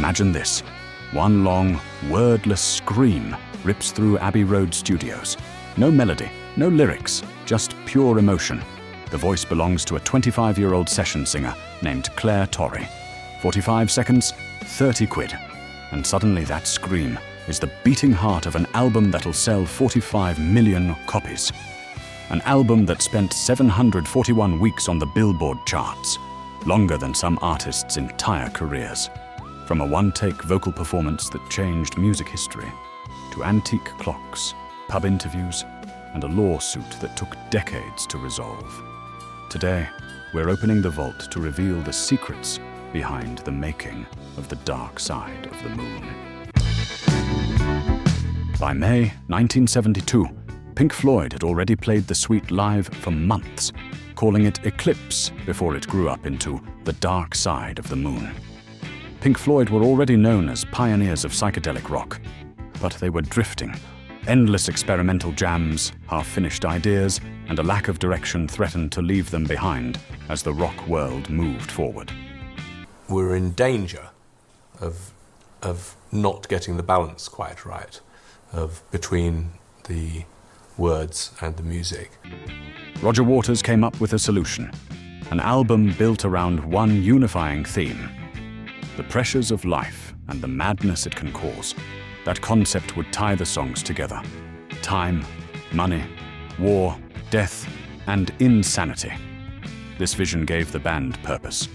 Imagine this. One long, wordless scream rips through Abbey Road Studios. No melody, no lyrics, just pure emotion. The voice belongs to a 25-year-old session singer named Claire Torrey. 45 seconds, 30 quid. And suddenly that scream is the beating heart of an album that'll sell 45 million copies. An album that spent 741 weeks on the Billboard charts, longer than some artists' entire careers. From a one-take vocal performance that changed music history, to antique clocks, pub interviews, and a lawsuit that took decades to resolve. Today, we're opening the vault to reveal the secrets behind the making of the dark side of the moon. By May 1972, Pink Floyd had already played the suite live for months, calling it Eclipse before it grew up into the dark side of the moon. Pink Floyd were already known as pioneers of psychedelic rock, but they were drifting. Endless experimental jams, half-finished ideas, and a lack of direction threatened to leave them behind as the rock world moved forward. We're in danger of not getting the balance quite right between the words and the music. Roger Waters came up with a solution, an album built around one unifying theme: the pressures of life and the madness it can cause. That concept would tie the songs together. Time, money, war, death, and insanity. This vision gave the band purpose,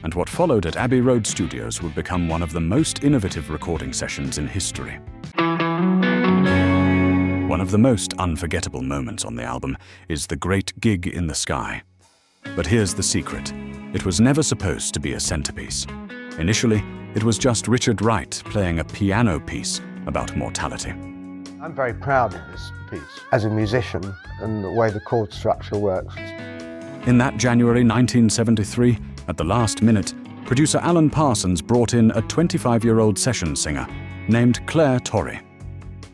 and what followed at Abbey Road Studios would become one of the most innovative recording sessions in history. One of the most unforgettable moments on the album is the great gig in the sky. But here's the secret. It was never supposed to be a centerpiece. Initially, it was just Richard Wright playing a piano piece about mortality. I'm very proud of this piece as a musician and the way the chord structure works. In that January 1973, at the last minute, producer Alan Parsons brought in a 25-year-old session singer named Claire Torrey.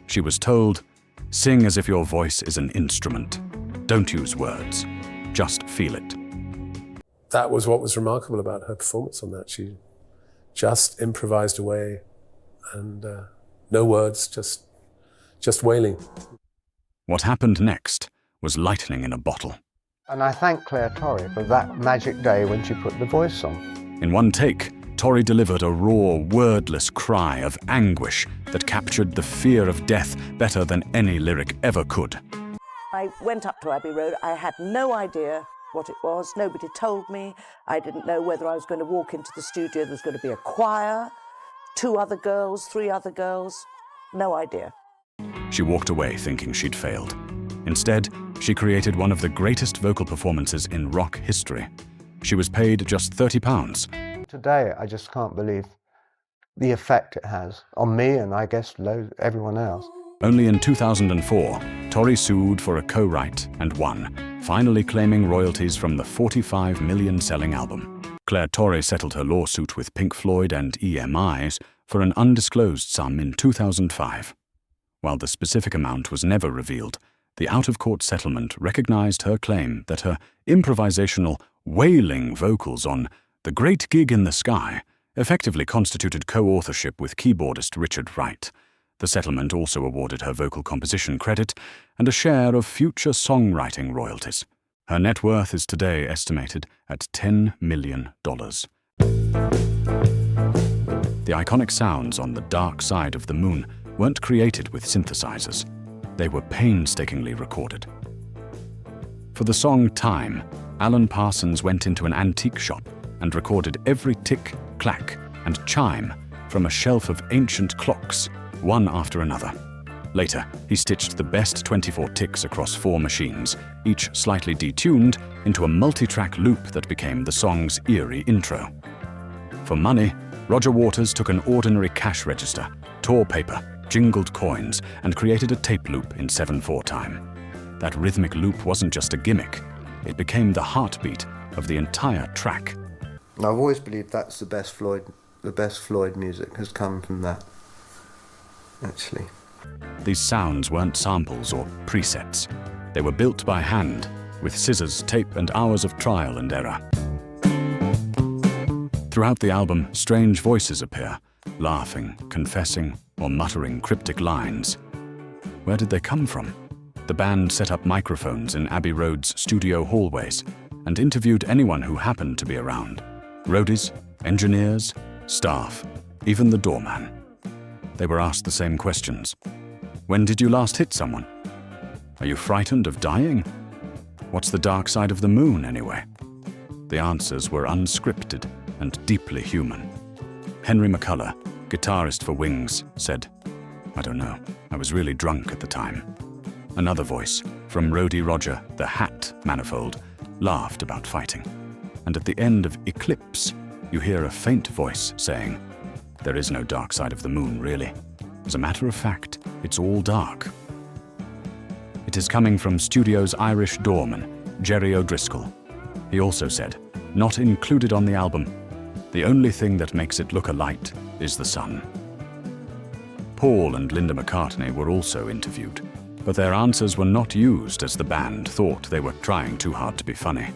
She was told, "Sing as if your voice is an instrument. Don't use words. Just feel it." That was what was remarkable about her performance on that. She just improvised away, and no words, just wailing. What happened next was lightning in a bottle. And I thank Claire Torrey for that magic day when she put the voice on. In one take, Torrey delivered a raw, wordless cry of anguish that captured the fear of death better than any lyric ever could. I went up to Abbey Road. I had no idea what it was. Nobody told me. I didn't know whether I was going to walk into the studio. There was going to be a choir, 2 other girls, 3 other girls. No idea. She walked away thinking she'd failed. Instead, she created one of the greatest vocal performances in rock history. She was paid just £30. Today, I just can't believe the effect it has on me and I guess everyone else. Only in 2004, Torrey sued for a co-write and won, finally claiming royalties from the 45 million selling album. Claire Torrey settled her lawsuit with Pink Floyd and EMIs for an undisclosed sum in 2005. While the specific amount was never revealed, the out-of-court settlement recognized her claim that her improvisational, wailing vocals on The Great Gig in the Sky effectively constituted co-authorship with keyboardist Richard Wright. The settlement also awarded her vocal composition credit and a share of future songwriting royalties. Her net worth is today estimated at $10 million. The iconic sounds on the dark side of the moon weren't created with synthesizers. They were painstakingly recorded. For the song Time, Alan Parsons went into an antique shop and recorded every tick, clack, and chime from a shelf of ancient clocks, one after another. Later, he stitched the best 24 ticks across 4 machines, each slightly detuned, into a multi-track loop that became the song's eerie intro. For money, Roger Waters took an ordinary cash register, tore paper, jingled coins, and created a tape loop in 7/4 time. That rhythmic loop wasn't just a gimmick. It became the heartbeat of the entire track. I've always believed that's the best Floyd music has come from that, actually. These sounds weren't samples or presets. They were built by hand, with scissors, tape, and hours of trial and error. Throughout the album, strange voices appear, laughing, confessing, or muttering cryptic lines. Where did they come from? The band set up microphones in Abbey Road's studio hallways and interviewed anyone who happened to be around. Roadies, engineers, staff, even the doorman. They were asked the same questions. When did you last hit someone? Are you frightened of dying? What's the dark side of the moon, anyway? The answers were unscripted and deeply human. Henry McCullough, guitarist for Wings, said, "I don't know, I was really drunk at the time." Another voice, from Roadie Roger, the Hat Manifold, laughed about fighting. And at the end of Eclipse, you hear a faint voice saying, "There is no dark side of the moon, really. As a matter of fact, it's all dark." It is coming from studio's Irish doorman, Jerry O'Driscoll. He also said, "Not included on the album. The only thing that makes it look a light is the sun." Paul and Linda McCartney were also interviewed, but their answers were not used as the band thought they were trying too hard to be funny.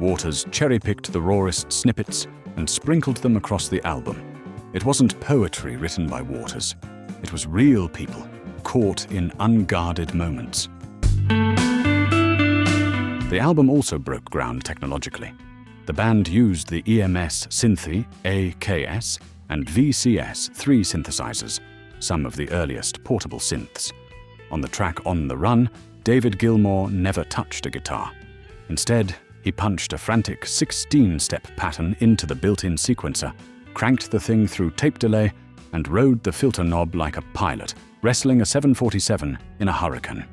Waters cherry-picked the rawest snippets and sprinkled them across the album. It wasn't poetry written by Waters. It was real people, caught in unguarded moments. The album also broke ground technologically. The band used the EMS Synthi AKS and VCS-3 synthesizers, some of the earliest portable synths. On the track On the Run, David Gilmour never touched a guitar. Instead, he punched a frantic 16-step pattern into the built-in sequencer, cranked the thing through tape delay, and rode the filter knob like a pilot, wrestling a 747 in a hurricane.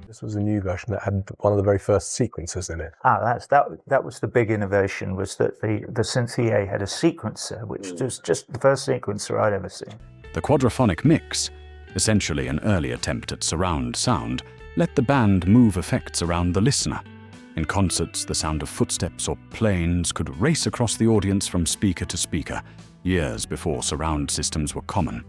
This was a new version that had one of the very first sequencers in it. That was the big innovation, was that the Synth EA had a sequencer, which was just the first sequencer I'd ever seen. The quadraphonic mix, essentially an early attempt at surround sound, let the band move effects around the listener. In concerts, the sound of footsteps or planes could race across the audience from speaker to speaker, years before surround systems were common.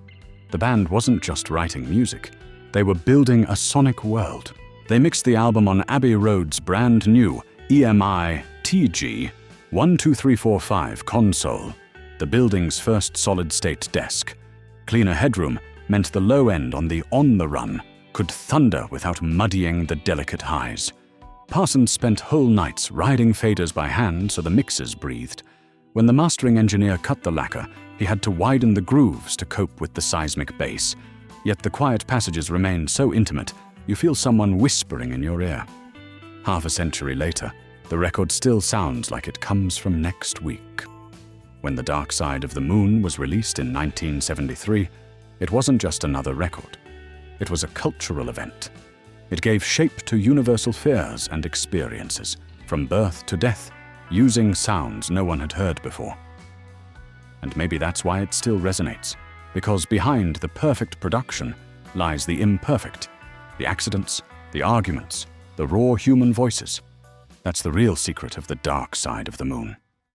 The band wasn't just writing music, they were building a sonic world. They mixed the album on Abbey Road's brand new EMI TG 12345 console, the building's first solid-state desk. Cleaner headroom meant the low end on the On the Run could thunder without muddying the delicate highs. Parsons spent whole nights riding faders by hand so the mixers breathed. When the mastering engineer cut the lacquer, he had to widen the grooves to cope with the seismic bass. Yet the quiet passages remained so intimate, you feel someone whispering in your ear. Half a century later, the record still sounds like it comes from next week. When The Dark Side of the Moon was released in 1973, it wasn't just another record. It was a cultural event. It gave shape to universal fears and experiences, from birth to death, using sounds no one had heard before. And maybe that's why it still resonates, because behind the perfect production lies the imperfect, the accidents, the arguments, the raw human voices. That's the real secret of The Dark Side of the Moon.